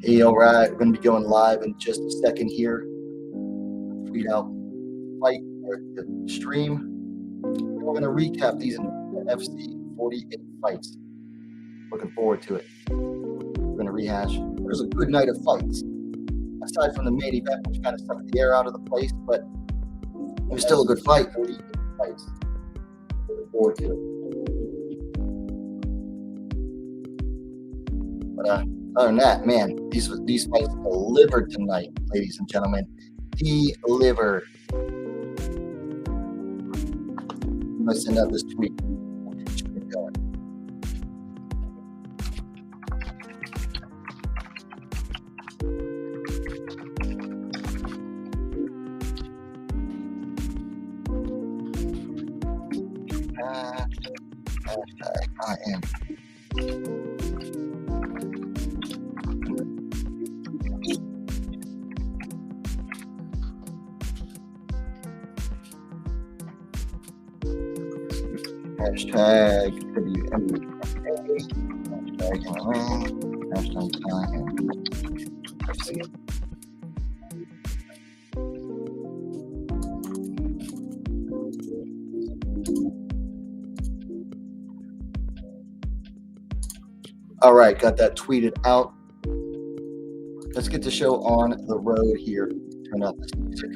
Hey, all right, we're going to be going live in just a second here. Tweet out fight or the stream. And we're going to recap these Invicta FC 48 fights. Looking forward to it. We're going to rehash. It was a good night of fights. Aside from the main event, which kind of sucked the air out of the place, but it was still a good fight. 48 fights. Looking forward to it. But other than that, man, these fights delivered tonight, ladies and gentlemen. Delivered. I'm going to send out this tweet. Get going. I am. Hashtag WMMA. Hashtag FC. All right, got that tweeted out. Let's get the show on the road here. Turn off this music.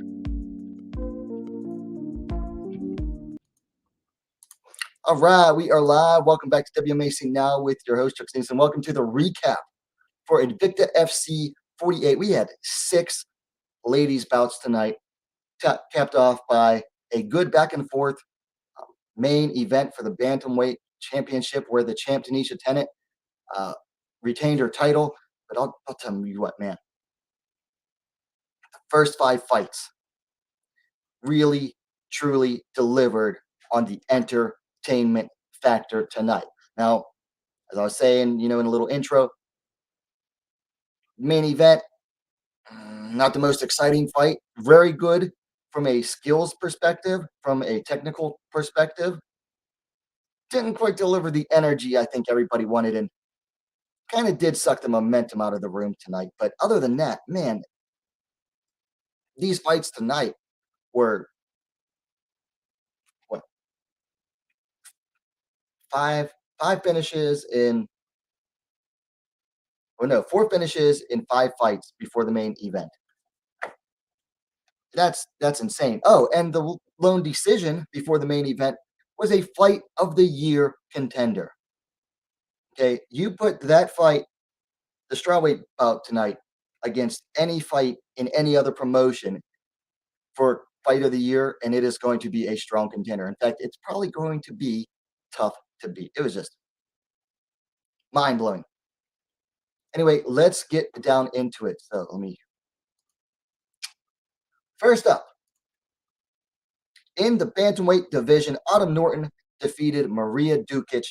All right, we are live. Welcome back to WMAC Now with your host, Christina. Welcome to the recap for Invicta FC 48. We had 6 ladies bouts tonight, capped off by a good back and forth main event for the bantamweight championship, where the champ Taneisha Tennant retained her title. But I'll tell you what, man. The first 5 fights really, truly delivered on the entertainment factor tonight. Now, as I was saying, in a little intro, main event, not the most exciting fight. Very good from a skills perspective, from a technical perspective. Didn't quite deliver the energy I think everybody wanted, and kind of did suck the momentum out of the room tonight. But other than that, man, these fights tonight were four finishes in 5 fights before the main event. That's insane. Oh, and the lone decision before the main event was a fight of the year contender. Okay, you put that fight, the strawweight bout tonight, against any fight in any other promotion for fight of the year, and it is going to be a strong contender. In fact, it's probably going to be tough to beat. It was just mind-blowing. Anyway, let's get down into it. So first up, in the bantamweight division, Autumn Norton defeated Maria Dukic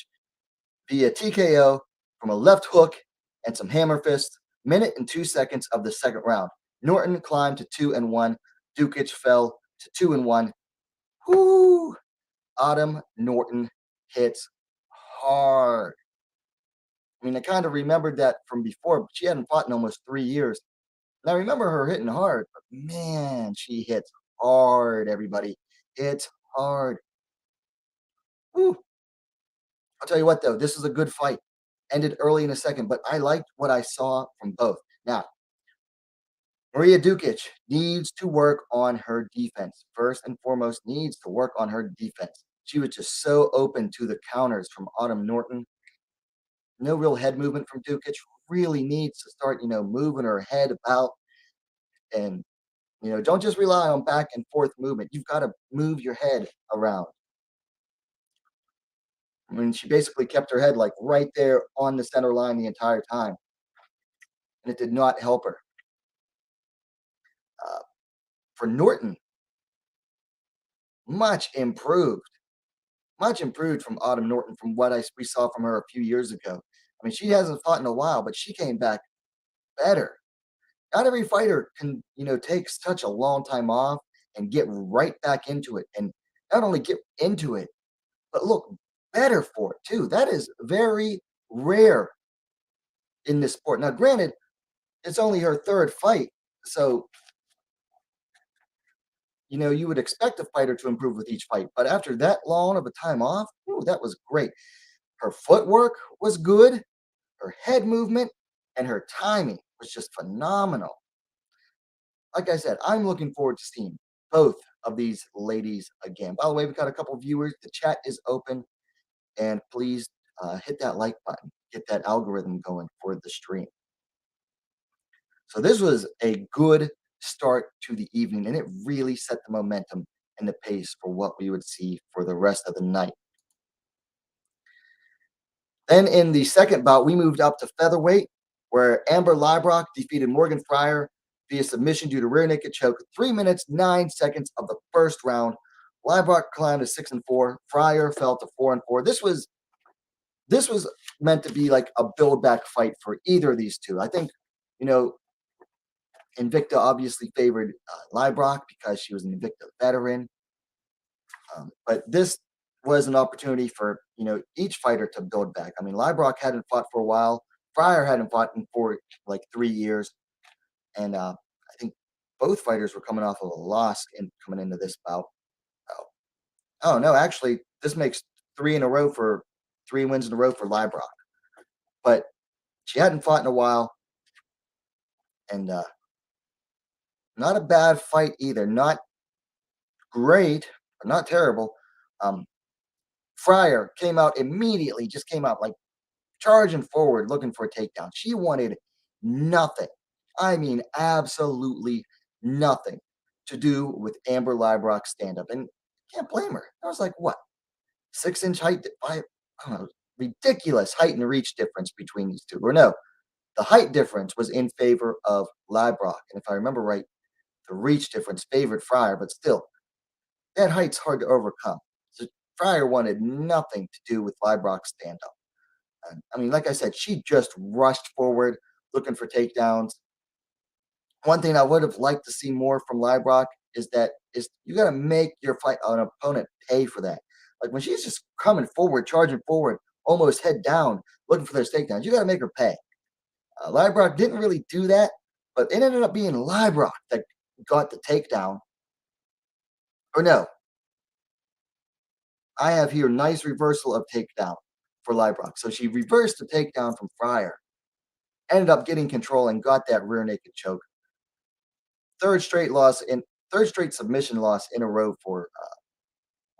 via TKO from a left hook and some hammer fists, minute and 2 seconds of the second round. Norton climbed to 2-1. Dukic fell to 2-1. Whoo! Autumn Norton hits hard. I mean, I kind of remembered that from before, but she hadn't fought in almost 3 years. And I remember her hitting hard, but man, she hits hard, everybody. It's hard. Woo. I'll tell you what, though, this is a good fight. Ended early in the second, but I liked what I saw from both. Now, Maria Dukic needs to work on her defense. First and foremost, needs to work on her defense. She was just so open to the counters from Autumn Norton. No real head movement from Dukic. Really needs to start, moving her head about. And, don't just rely on back and forth movement. You've got to move your head around. I mean, she basically kept her head like right there on the center line the entire time. And it did not help her. For Norton, much improved from Autumn Norton from what we saw from her a few years ago. I mean, she hasn't fought in a while, but she came back better. Not every fighter can, take such a long time off and get right back into it. And not only get into it, but look better for it too. That is very rare in this sport. Now, granted, it's only her third fight. So, you would expect a fighter to improve with each fight. But after that long of a time off, ooh, that was great. Her footwork was good, her head movement, and her timing was just phenomenal. Like I said, I'm looking forward to seeing both of these ladies again. By the way, we've got a couple viewers. The chat is open, and please hit that like button, get that algorithm going for the stream. So this was a good start to the evening, and it really set the momentum and the pace for what we would see for the rest of the night. Then in the second bout, we moved up to featherweight, where Amber Leibrock defeated Morgan Fryer via submission due to rear naked choke. 3 minutes 9 seconds of the first round. Leibrock climbed to 6-4. Fryer fell to 4-4. This was meant to be like a build back fight for either of these two. I think, Invicta obviously favored Leibrock because she was an Invicta veteran. But this was an opportunity for, each fighter to build back. I mean, Leibrock hadn't fought for a while. Fryer hadn't fought in for like 3 years. And I think both fighters were coming off of a loss and coming into this bout. Oh, no, actually, this makes 3 wins in a row for Leibrock. But she hadn't fought in a while. And not a bad fight either. Not great, but not terrible. Fryer just came out like charging forward, looking for a takedown. She wanted nothing. I mean, absolutely nothing to do with Amber Leibrock's stand-up. And can't blame her. I was like, what? 6-inch height? I don't know, ridiculous height and reach difference between these two. Or no, the height difference was in favor of Leibrock. And if I remember right, the reach difference favored Fryer, but still, that height's hard to overcome. So Fryer wanted nothing to do with Leibrock's stand-up. I mean, like I said, she just rushed forward looking for takedowns. One thing I would have liked to see more from Leibrock is you got to make your fight an opponent pay for that. Like when she's just coming forward, charging forward, almost head down, looking for those takedowns, you got to make her pay. Leibrock didn't really do that, but it ended up being Leibrock that got the takedown. Or no, I have here nice reversal of takedown for Leibrock. So she reversed the takedown from Fryer, ended up getting control and got that rear naked choke. Third straight submission loss in a row for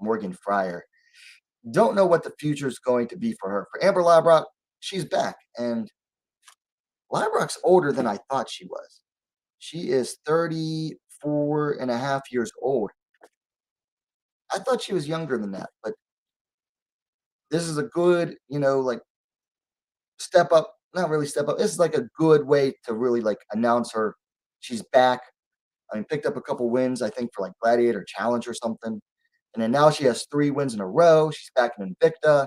Morgan Fryer. Don't know what the future is going to be for her. For Amber Leibrock, she's back, and Leibrock's older than I thought she was. She is 34 and a half years old. I thought she was younger than that, but this is a good, step up. Not really step up. This is like a good way to really like announce her. She's back. I mean, picked up a couple wins, I think, for like Gladiator Challenge or something. And then now she has 3 wins in a row. She's back in Invicta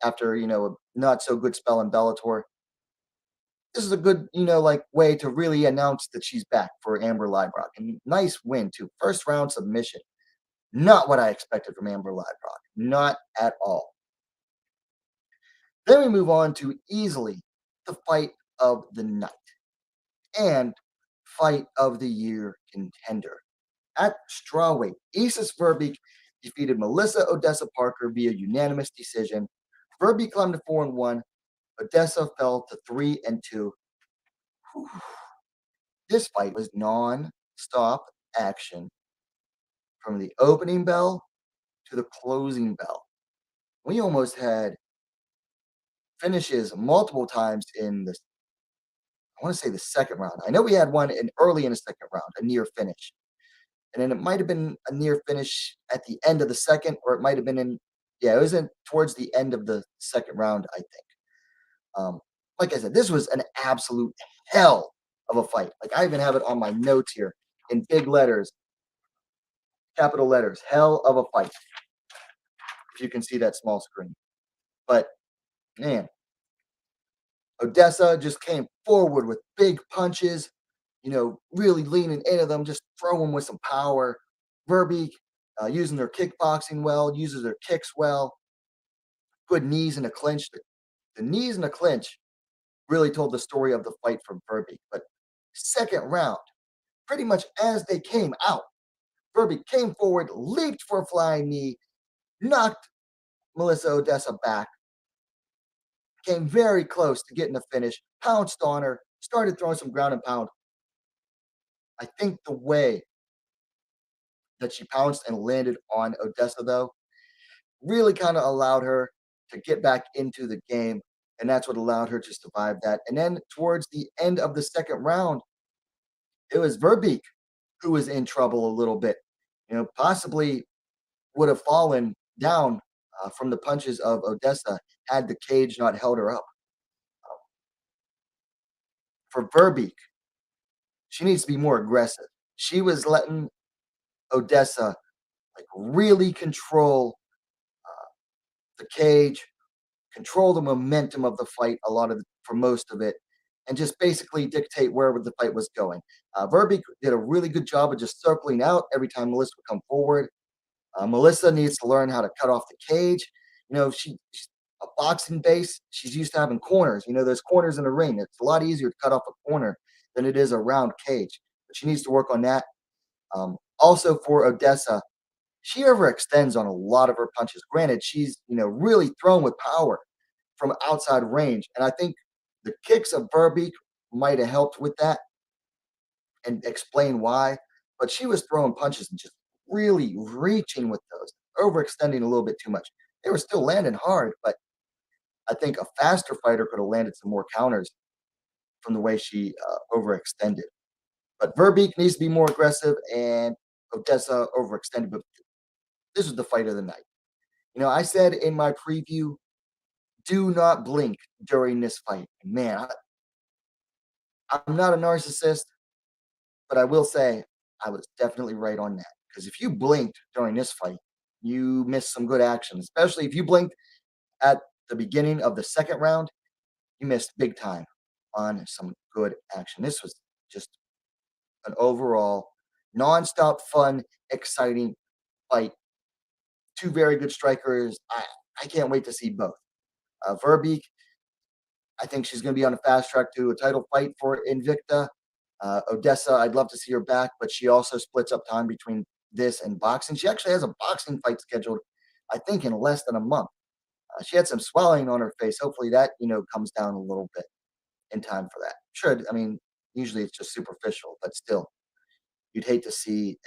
after, a not so good spell in Bellator. This is a good, way to really announce that she's back for Amber Leibrock. And nice win, too. First round submission. Not what I expected from Amber Leibrock. Not at all. Then we move on to easily the fight of the night and fight of the year contender. At strawweight, Isis Furby defeated Melissa Odessa Parker via unanimous decision. Furby climbed to 4-1. Odessa fell to 3-2. This fight was non-stop action from the opening bell to the closing bell. We almost had finishes multiple times in the, I want to say the second round. I know we had one early in the second round, a near finish. And then it might have been a near finish at the end of the second, or it might have been it was towards the end of the second round, I think. Like I said, this was an absolute hell of a fight. Like I even have it on my notes here in big letters, capital letters, hell of a fight. If you can see that small screen. But man, Odessa just came forward with big punches, really leaning into them, just throwing with some power. Furby using their kickboxing well, uses their kicks well. Good knees in a clinch. The knees in a clinch really told the story of the fight from Furby. But second round, pretty much as they came out, Furby came forward, leaped for a flying knee, knocked Melissa Odessa back, came very close to getting a finish, pounced on her, started throwing some ground and pound. I think the way that she pounced and landed on Odessa, though, really kind of allowed her to get back into the game. And that's what allowed her to survive that. And then towards the end of the second round, it was Verbeek who was in trouble a little bit. Possibly would have fallen down from the punches of Odessa had the cage not held her up. For Verbeek, she needs to be more aggressive. She was letting Odessa really control the cage, control the momentum of the fight for most of it, and just basically dictate where the fight was going. Verbeek did a really good job of just circling out every time Melissa would come forward. Melissa needs to learn how to cut off the cage. She's a boxing base. She's used to having corners. There's corners in the ring. It's a lot easier to cut off a corner than it is a round cage. But she needs to work on that. Also for Odessa, she overextends on a lot of her punches. Granted, she's really thrown with power from outside range, and I think the kicks of Verbeek might have helped with that and explain why. But she was throwing punches and just really reaching with those, overextending a little bit too much. They were still landing hard, but I think a faster fighter could have landed some more counters from the way she overextended. But Verbeek needs to be more aggressive, and Odessa overextended. But this was the fight of the night. I said in my preview, do not blink during this fight. Man, I'm not a narcissist, but I will say I was definitely right on that. Because if you blinked during this fight, you missed some good action, especially if you blinked at the beginning of the second round, you missed big time on some good action. This was just an overall nonstop fun, exciting fight. Two very good strikers. I can't wait to see both. Verbeek, I think she's going to be on a fast track to a title fight for Invicta. Odessa, I'd love to see her back, but she also splits up time between this and boxing. She actually has a boxing fight scheduled, I think, in less than a month. She had some swelling on her face. Hopefully that, comes down a little bit in time for that. Should. I mean, usually it's just superficial, but still, you'd hate to see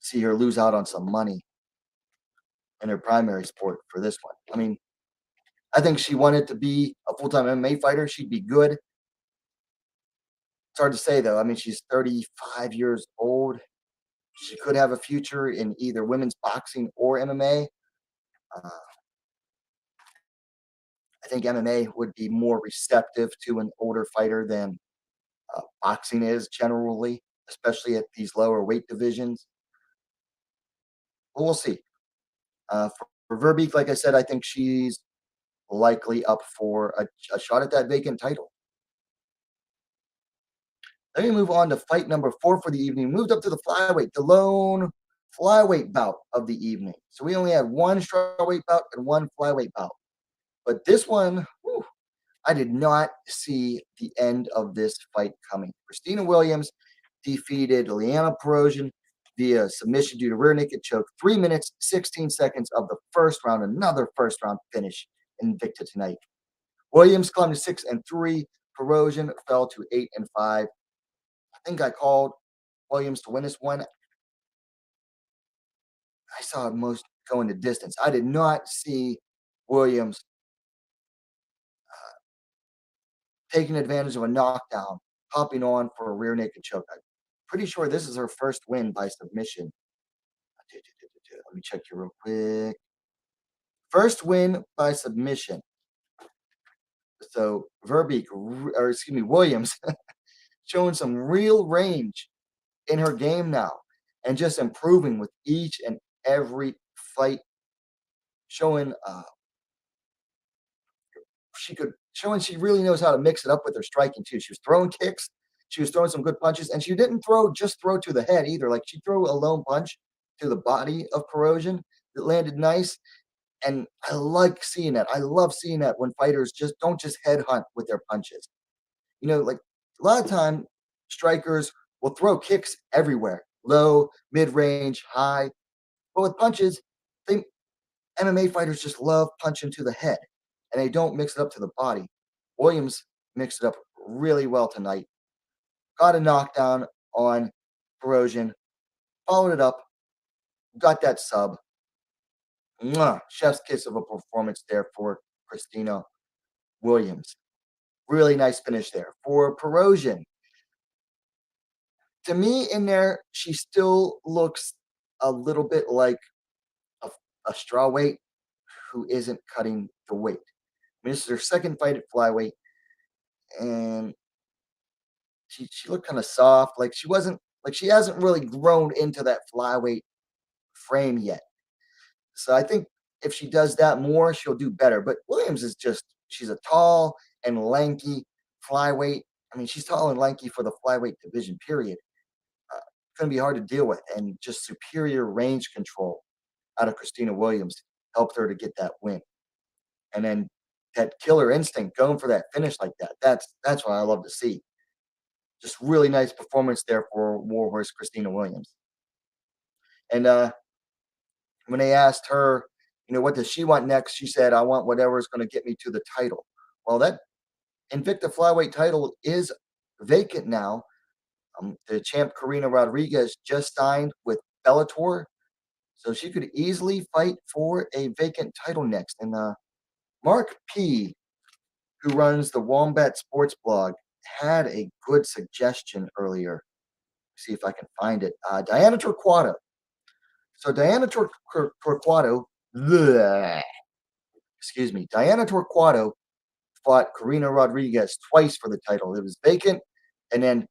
see her lose out on some money in her primary sport for this one. I mean, I think she wanted to be a full-time MMA fighter. She'd be good. It's hard to say, though. I mean, she's 35 years old. She could have a future in either women's boxing or MMA. I think MMA would be more receptive to an older fighter than boxing is generally, especially at these lower weight divisions. But we'll see. For Verbeek, like I said, I think she's likely up for a shot at that vacant title. Then we move on to fight number 4 for the evening. Moved up to the flyweight, the lone flyweight bout of the evening. So we only had one strawweight bout and one flyweight bout. But this one, I did not see the end of this fight coming. Christina Williams defeated Liana Corrosion via submission due to rear naked choke. 3 minutes, 16 seconds of the first round. Another first round finish in Invicta tonight. Williams climbed to 6-3. Corrosion fell to 8-5. I think I called Williams to win this one. I saw it most going the distance. I did not see Williams taking advantage of a knockdown, hopping on for a rear naked choke. I'm pretty sure this is her first win by submission. Let me check here real quick. First win by submission. So Williams showing some real range in her game now and just improving with each and every fight, showing she really knows how to mix it up with her striking too. She was throwing kicks, she was throwing some good punches, and she didn't throw to the head either. Like, she threw a lone punch to the body of Corrosion that landed nice. And I like seeing that. I love seeing that when fighters don't just headhunt with their punches. Like A lot of time, strikers will throw kicks everywhere, low, mid-range, high. But with punches, they MMA fighters just love punching to the head, and they don't mix it up to the body. Williams mixed it up really well tonight. Got a knockdown on Corrosion, followed it up, got that sub. Mwah, chef's kiss of a performance there for Christina Williams. Really nice finish there. For Corrosion, to me in there, she still looks a little bit like a, a strawweight who isn't cutting the weight. I mean, this is her second fight at flyweight, and she looked kind of soft, like she hasn't really grown into that flyweight frame yet. So I think if she does that more, she'll do better. But Williams is she's a tall and lanky flyweight. I mean, she's tall and lanky for the flyweight division, period. It's going to be hard to deal with, and just superior range control out of Christina Williams helped her to get that win. And then that killer instinct, going for that finish like that, that's what I love to see. Just really nice performance there for Warhorse Christina Williams. And when they asked her, what does she want next? She said, I want whatever is going to get me to the title. Well, that Invicta flyweight title is vacant now. The champ Karina Rodriguez just signed with Bellator, so she could easily fight for a vacant title next. And Mark P., who runs the Wombat Sports blog, had a good suggestion earlier. See if I can find it. Diana Torquato. So Diana Torquato, Diana Torquato fought Karina Rodriguez twice for the title. It was vacant, and then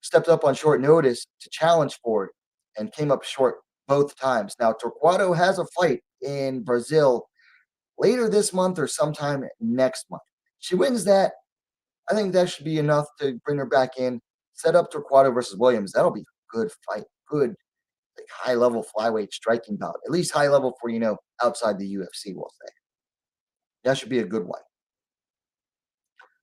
stepped up on short notice to challenge for it and came up short both times. Now, Torquato has a fight in Brazil later this month or sometime next month. She wins that. I think that should be enough to bring her back in, set up Torquato versus Williams. That'll be a good fight, good high-level flyweight striking bout, at least high level for, outside the UFC, we'll say. That should be a good one.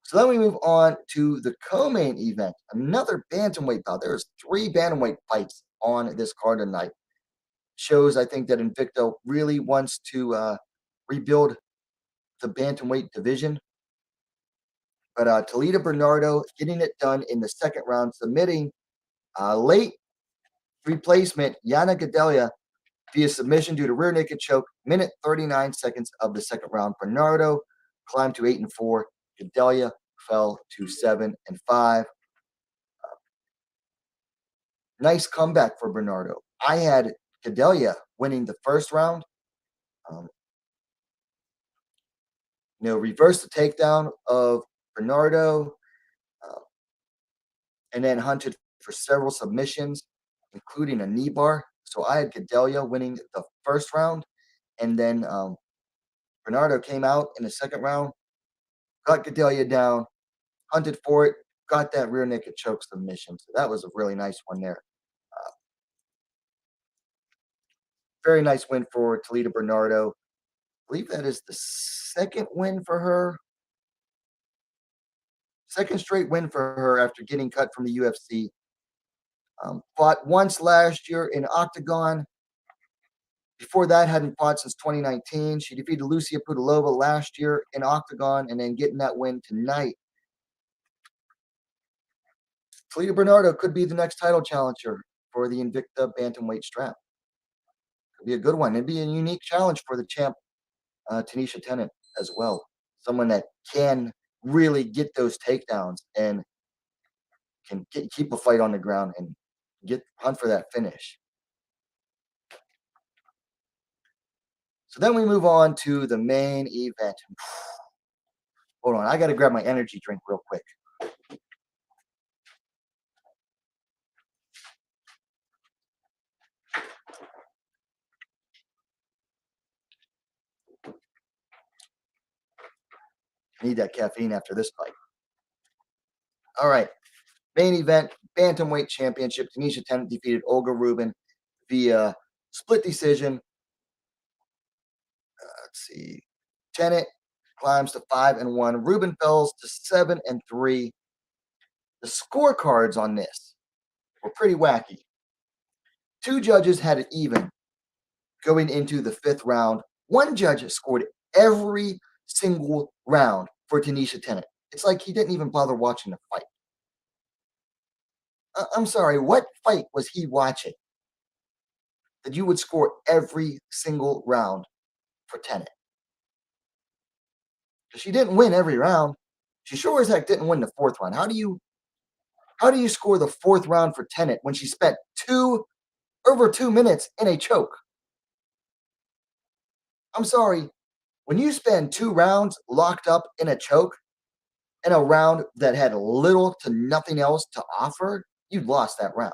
So then we move on to the co-main event, another bantamweight bout. There's 3 bantamweight fights on this card tonight. Shows, I think, that Invicta really wants to rebuild the bantamweight division. But Toledo Bernardo getting it done in the second round, submitting late replacement Jana Godelia via submission due to rear naked choke, minute 39 seconds of the second round. Bernardo climbed to 8-4. Godelia fell to 7-5. Nice comeback for Bernardo. I had Godelia winning the first round. Reversed the takedown of Bernardo, and then hunted for several submissions, including a knee bar. So I had Godelia winning the first round, and then Bernardo came out in the second round, got Godelia down, hunted for it, got that rear naked choke submission. So that was a really nice one there. Very nice win for Toledo Bernardo. I believe that is the second win for her. Second straight win for her after getting cut from the UFC. Fought once last year in Octagon. Before that, hadn't fought since 2019. She defeated Lucia Pudilova last year in Octagon, and then getting that win tonight. Toledo Bernardo could be the next title challenger for the Invicta bantamweight strap. Could be a good one. It'd be a unique challenge for the champ, Taneisha Tennant, as well. Someone that can really get those takedowns and can keep a fight on the ground and hunt for that finish. So then we move on to the main event. Hold on, I got to grab my energy drink real quick. Need that caffeine after this fight. All right. Main event, bantamweight championship. Tanisha Tennant defeated Olga Rubin via split decision. Let's see. Tennant climbs to 5-1. Rubin falls to 7-3. The scorecards on this were pretty wacky. 2 judges had it even going into the 5th round. 1 judge scored every single round for Taneisha Tennant. It's like he didn't even bother watching the fight. I'm sorry, what fight was he watching that you would score every single round for Tennant? Because she didn't win every round. She sure as heck didn't win the 4th round. How do you score the 4th round for Tennant when she spent over 2 minutes in a choke? I'm sorry, when you spend 2 rounds locked up in a choke in a round that had little to nothing else to offer, you lost that round.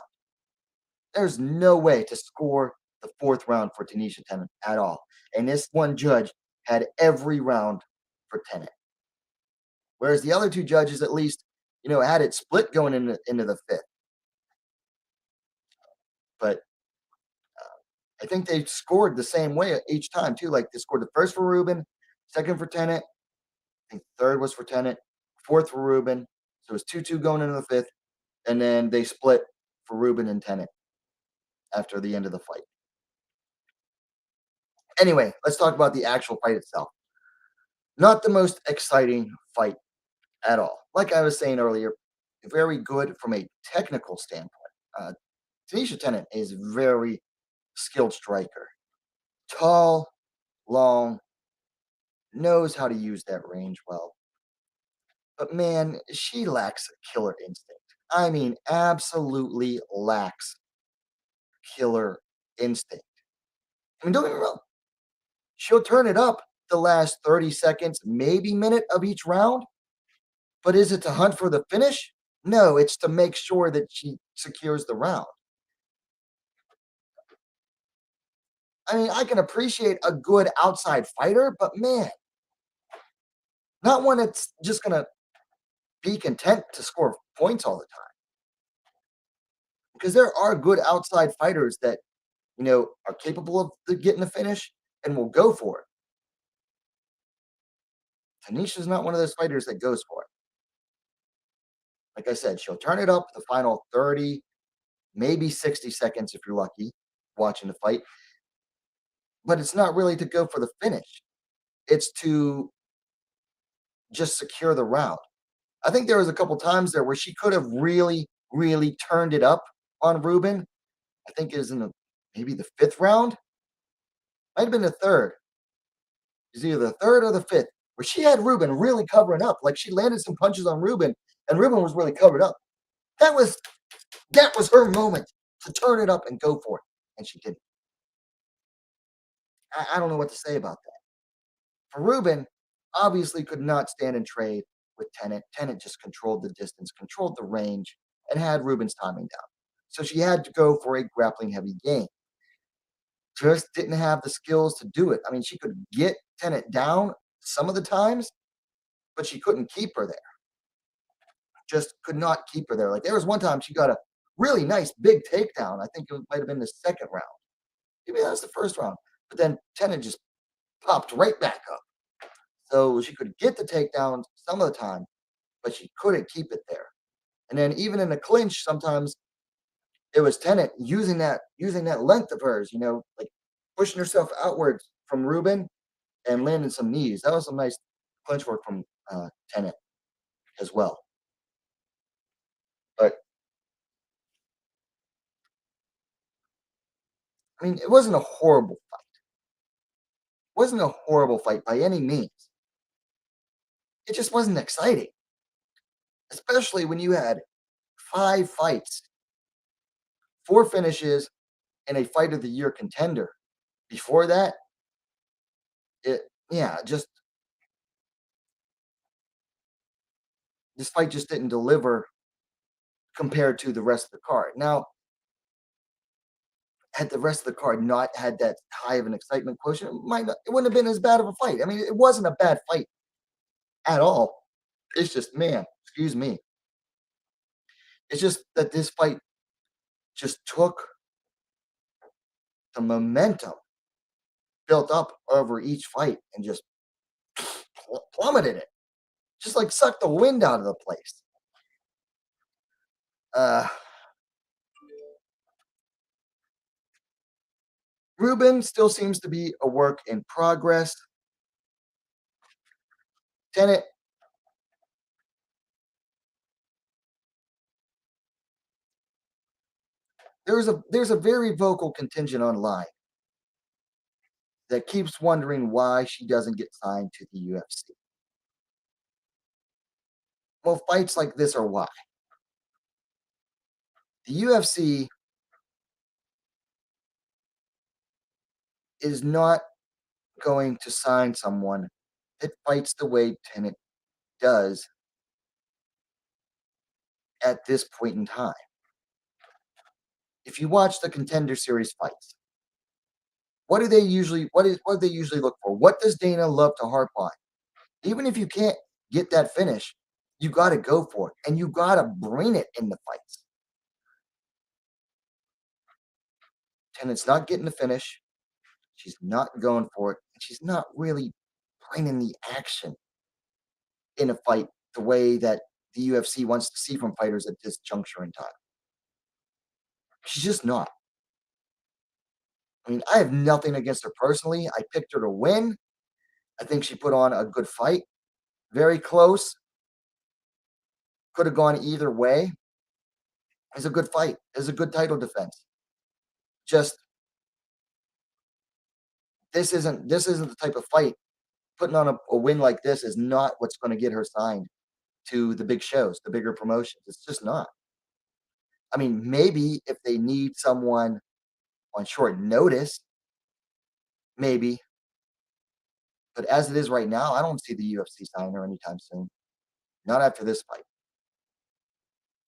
There's no way to score the 4th round for Tanisha Tennant at all. And this one judge had every round for Tennant. Whereas the other 2 judges at least, had it split going into the 5th. But I think they scored the same way each time too. Like they scored the 1st for Rubin, 2nd for Tennant, I think 3rd was for Tennant, 4th for Rubin. So it was 2-2 going into the 5th. And then they split for Rubin and Tennant after the end of the fight. Anyway, let's talk about the actual fight itself. Not the most exciting fight at all. Like I was saying earlier, very good from a technical standpoint. Tanisha Tennant is a very skilled striker. Tall, long, knows how to use that range well. But man, she lacks killer instinct. I mean, absolutely lacks killer instinct. I mean, don't get me wrong. She'll turn it up the last 30 seconds, maybe minute of each round. But is it to hunt for the finish? No, it's to make sure that she secures the round. I mean, I can appreciate a good outside fighter, but man, not one that's just going to be content to score points all the time. Because there are good outside fighters that, are capable of getting the finish and will go for it. Tanisha's not one of those fighters that goes for it. Like I said, she'll turn it up the final 30, maybe 60 seconds if you're lucky watching the fight. But it's not really to go for the finish. It's to just secure the round. I think there was a couple times there where she could have really, really turned it up on Rubin. I think it was in maybe the 5th round. Might have been the 3rd. It was either the 3rd or the 5th, where she had Rubin really covering up. Like she landed some punches on Rubin, and Rubin was really covered up. That was her moment to turn it up and go for it, and she didn't. I don't know what to say about that. For Rubin, obviously could not stand and trade with Tenant. Tenant just controlled the distance, controlled the range, and had Rubin's timing down. So she had to go for a grappling heavy game. Just didn't have the skills to do it. I mean, she could get Tenant down some of the times, but she couldn't keep her there. Just could not keep her there. Like there was one time she got a really nice big takedown. I think it might have been the 2nd round. Maybe that was the 1st round. But then Tenant just popped right back up. So she could get the takedown some of the time, but she couldn't keep it there. And then even in the clinch, sometimes it was Tenant using that length of hers, like pushing herself outwards from Rubin and landing some knees. That was some nice clinch work from Tenant as well. But I mean, it wasn't a horrible fight. It wasn't a horrible fight by any means. It just wasn't exciting, especially when you had 5 fights, 4 finishes, and a fight of the year contender. Before that, just this fight just didn't deliver compared to the rest of the card. Now, had the rest of the card not had that high of an excitement quotient, it wouldn't have been as bad of a fight. I mean, it wasn't a bad fight at all. It's just, man, excuse me. It's just that this fight just took the momentum built up over each fight and just plummeted it. Just like sucked the wind out of the place. Rubin still seems to be a work in progress. Tenant, there's a very vocal contingent online that keeps wondering why she doesn't get signed to the UFC. Well, fights like this are why. The UFC is not going to sign someone that fights the way Tenant does at this point in time. If you watch the Contender Series fights, what do they usually look for? What does Dana love to harp on? Even if you can't get that finish, you got to go for it, and you got to bring it in the fights. Tenant's not getting the finish. She's not going for it, and she's not really bringing the action in a fight the way that the UFC wants to see from fighters at this juncture in time. She's just not. I mean, I have nothing against her personally. I picked her to win. I think she put on a good fight. Very close. Could have gone either way. It's a good fight. It's a good title defense. Just this isn't the type of fight. Putting on a win like this is not what's going to get her signed to the big shows, the bigger promotions. It's just not. I mean, maybe if they need someone on short notice, maybe. But as it is right now, I don't see the UFC signing her anytime soon. Not after this fight.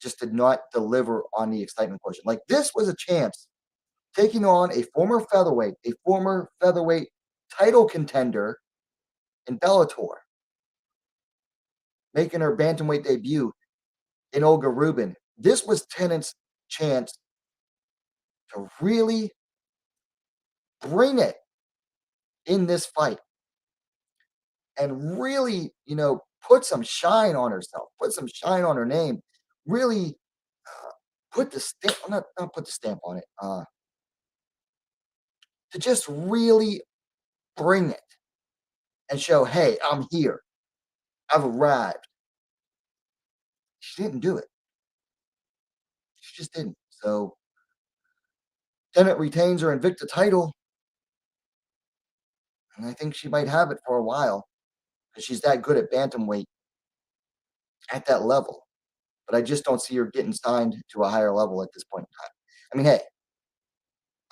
Just did not deliver on the excitement portion. Like, this was a chance taking on a former featherweight title contender in Bellator, making her bantamweight debut in Olga Rubin. This was Tennant's chance to really bring it in this fight and really, put some shine on herself, put some shine on her name, really put the stamp, not put the stamp on it, to just really bring it and show, hey, I'm here. I've arrived. She didn't do it. She just didn't. So Tenant retains her Invicta title. And I think she might have it for a while because she's that good at bantamweight at that level. But I just don't see her getting signed to a higher level at this point in time. I mean, hey,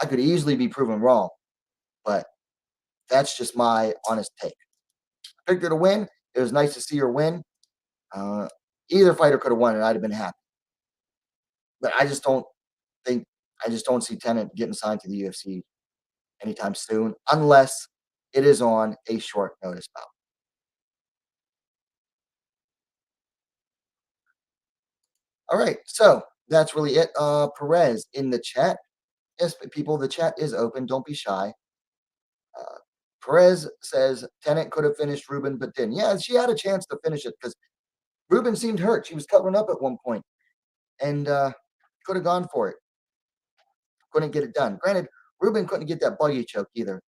I could easily be proven wrong, but that's just my honest take. I picked her to win. It was nice to see her win. Either fighter could have won, and I'd have been happy. But I just don't see Tenant getting signed to the UFC anytime soon, unless it is on a short notice bout. All right, so that's really it. Perez in the chat. Yes, people, the chat is open. Don't be shy. Perez says Tenant could have finished Rubin, but didn't. Yeah, she had a chance to finish it because Rubin seemed hurt. She was covering up at one point and could have gone for it. Couldn't get it done. Granted, Rubin couldn't get that buggy choke either.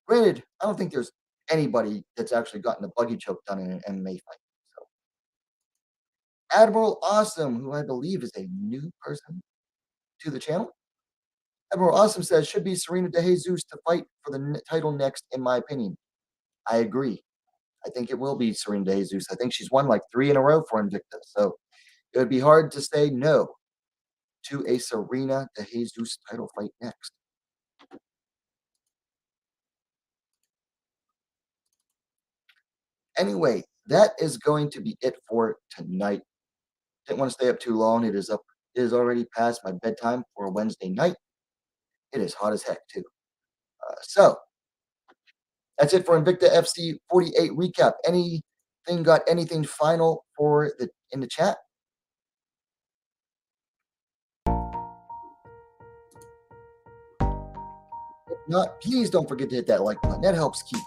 Granted, I don't think there's anybody that's actually gotten a buggy choke done in an MMA fight. So, Admiral Awesome, who I believe is a new person to the channel. Admiral Awesome says, should be Serena De Jesus to fight for the title next, in my opinion. I agree. I think it will be Serena De Jesus. I think she's won like 3 in a row for Invicta. So it would be hard to say no to a Serena De Jesus title fight next. Anyway, that is going to be it for tonight. Didn't want to stay up too long. It is already past my bedtime for a Wednesday night. It is hot as heck too. So that's it for Invicta FC 48 recap. Got anything final in the chat? If not, please don't forget to hit that like button. That helps keep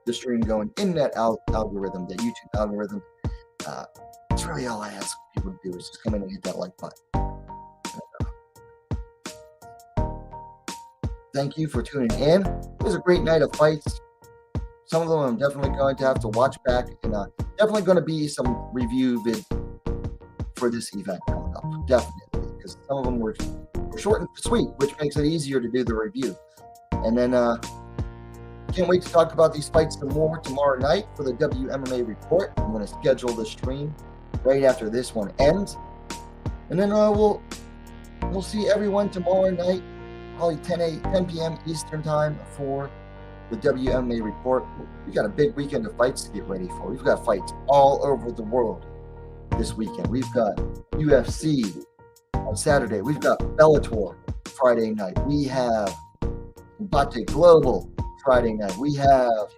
the stream going in that algorithm, that YouTube algorithm. That's really all I ask people to do is just come in and hit that like button. thank you for tuning in. It was a great night of fights. Some of them I'm definitely going to have to watch back, and definitely going to be some review vid for this event coming up, definitely, because some of them were short and sweet, which makes it easier to do the review. And then can't wait to talk about these fights some more tomorrow night for the WMMA report. I'm going to schedule the stream right after this one ends, and then we'll see everyone tomorrow night, probably 10 p.m. Eastern time for the WMMA report. We got a big weekend of fights to get ready for. We've got fights all over the world this weekend. We've got UFC on Saturday. We've got Bellator Friday night. We have Bate Global Friday night. We have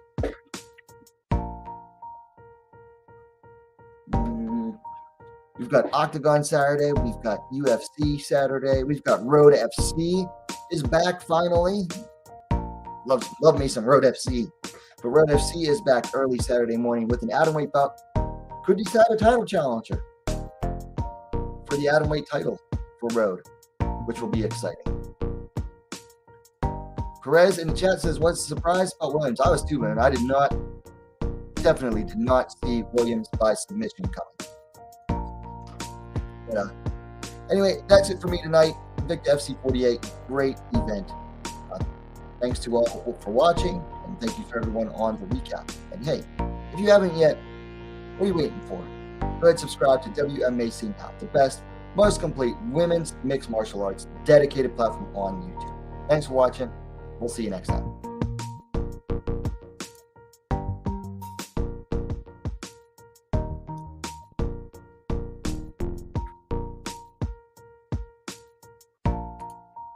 we've got Octagon Saturday. We've got UFC Saturday. We've got Road FC is back finally. Love me some Road FC. But Road FC is back early Saturday morning with an atomweight bout. Could decide a title challenger for the atomweight title for Road, which will be exciting. Perez in the chat says, what's the surprise about Williams? I was too, man. I definitely did not see Williams by submission coming. But, anyway, that's it for me tonight. Invicta FC 48, great event. Thanks to all for watching, and thank you for everyone on the recap. And hey, if you haven't yet, what are you waiting for? Go ahead and subscribe to WMMA Scene Out, the best, most complete women's mixed martial arts dedicated platform on YouTube. Thanks for watching. We'll see you next time.